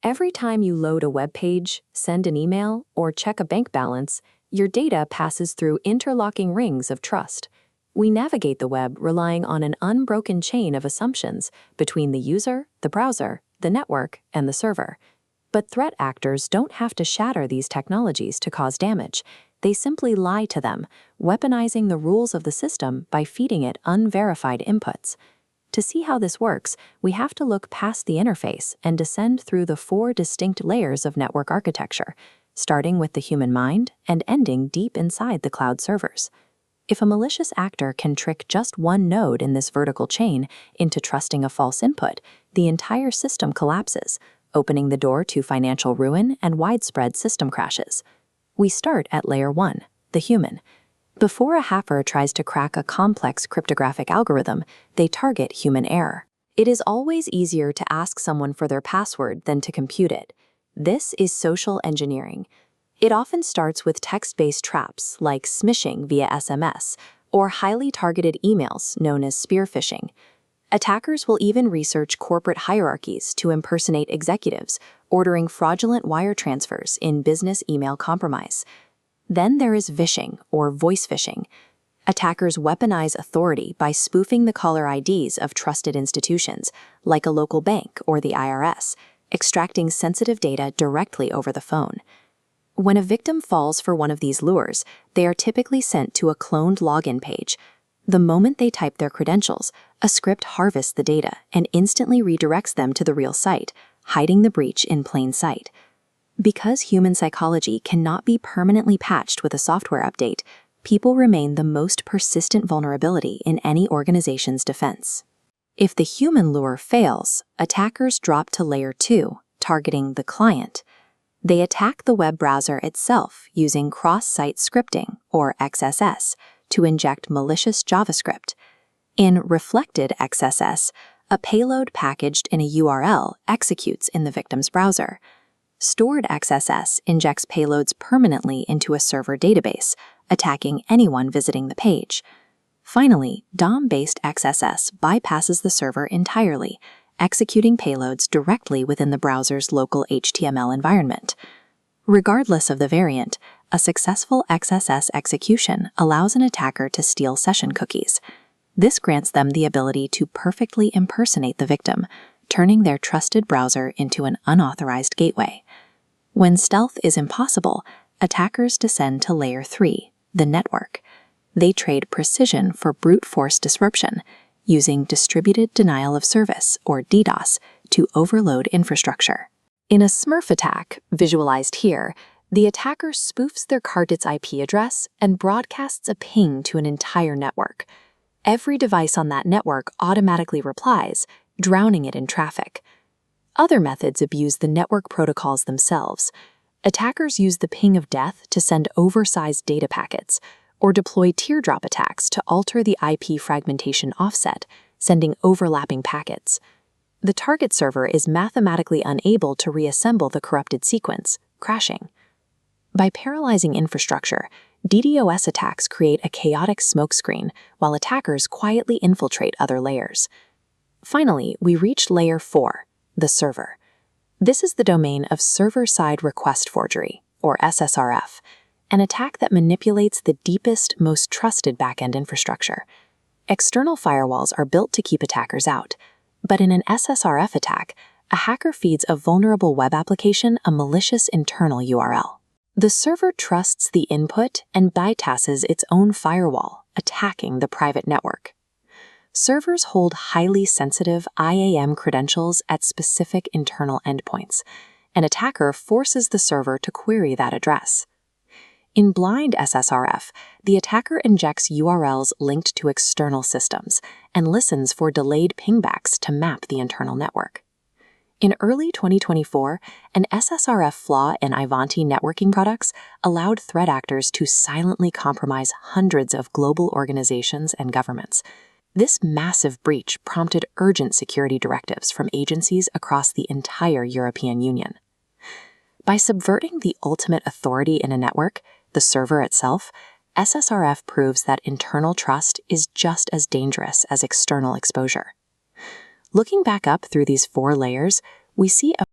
Every time you load a web page, send an email, or check a bank balance, your data passes through interlocking rings of trust. We navigate the web relying on an unbroken chain of assumptions between the user, the browser, the network, and the server. But threat actors don't have to shatter these technologies to cause damage. They simply lie to them, weaponizing the rules of the system by feeding it unverified inputs. To see how this works, we have to look past the interface and descend through the 4 distinct layers of network architecture, starting with the human mind and ending deep inside the cloud servers. If a malicious actor can trick just one node in this vertical chain into trusting a false input, the entire system collapses, opening the door to financial ruin and widespread system crashes. We start at layer 1, the human. Before a hacker tries to crack a complex cryptographic algorithm, they target human error. It is always easier to ask someone for their password than to compute it. This is social engineering. It often starts with text-based traps like smishing via SMS or highly targeted emails known as spear phishing. Attackers will even research corporate hierarchies to impersonate executives, ordering fraudulent wire transfers in business email compromise. Then there is vishing, or voice phishing. Attackers weaponize authority by spoofing the caller IDs of trusted institutions, like a local bank or the IRS, extracting sensitive data directly over the phone. When a victim falls for one of these lures, they are typically sent to a cloned login page. The moment they type their credentials, a script harvests the data and instantly redirects them to the real site, hiding the breach in plain sight. Because human psychology cannot be permanently patched with a software update, people remain the most persistent vulnerability in any organization's defense. If the human lure fails, attackers drop to layer 2, targeting the client. They attack the web browser itself using cross-site scripting, or XSS, to inject malicious JavaScript. In reflected XSS, a payload packaged in a URL executes in the victim's browser. Stored XSS injects payloads permanently into a server database, attacking anyone visiting the page. Finally, DOM-based XSS bypasses the server entirely, executing payloads directly within the browser's local HTML environment. Regardless of the variant, a successful XSS execution allows an attacker to steal session cookies. This grants them the ability to perfectly impersonate the victim, turning their trusted browser into an unauthorized gateway. When stealth is impossible, attackers descend to layer 3, the network. They trade precision for brute force disruption, using distributed denial of service, or DDoS, to overload infrastructure. In a Smurf attack, visualized here, the attacker spoofs their target's IP address and broadcasts a ping to an entire network. Every device on that network automatically replies, drowning it in traffic. Other methods abuse the network protocols themselves. Attackers use the ping of death to send oversized data packets, or deploy teardrop attacks to alter the IP fragmentation offset, sending overlapping packets. The target server is mathematically unable to reassemble the corrupted sequence, crashing. By paralyzing infrastructure, DDoS attacks create a chaotic smokescreen while attackers quietly infiltrate other layers. Finally, we reach layer 4, the server. This is the domain of server-side request forgery, or SSRF, an attack that manipulates the deepest, most trusted backend infrastructure. External firewalls are built to keep attackers out, but in an SSRF attack, a hacker feeds a vulnerable web application a malicious internal URL. The server trusts the input and bypasses its own firewall, attacking the private network. Servers hold highly sensitive IAM credentials at specific internal endpoints. An attacker forces the server to query that address. In blind SSRF, the attacker injects URLs linked to external systems and listens for delayed pingbacks to map the internal network. In early 2024, an SSRF flaw in Ivanti networking products allowed threat actors to silently compromise hundreds of global organizations and governments. This massive breach prompted urgent security directives from agencies across the entire European Union. By subverting the ultimate authority in a network, the server itself, SSRF proves that internal trust is just as dangerous as external exposure. Looking back up through these 4 layers, we see a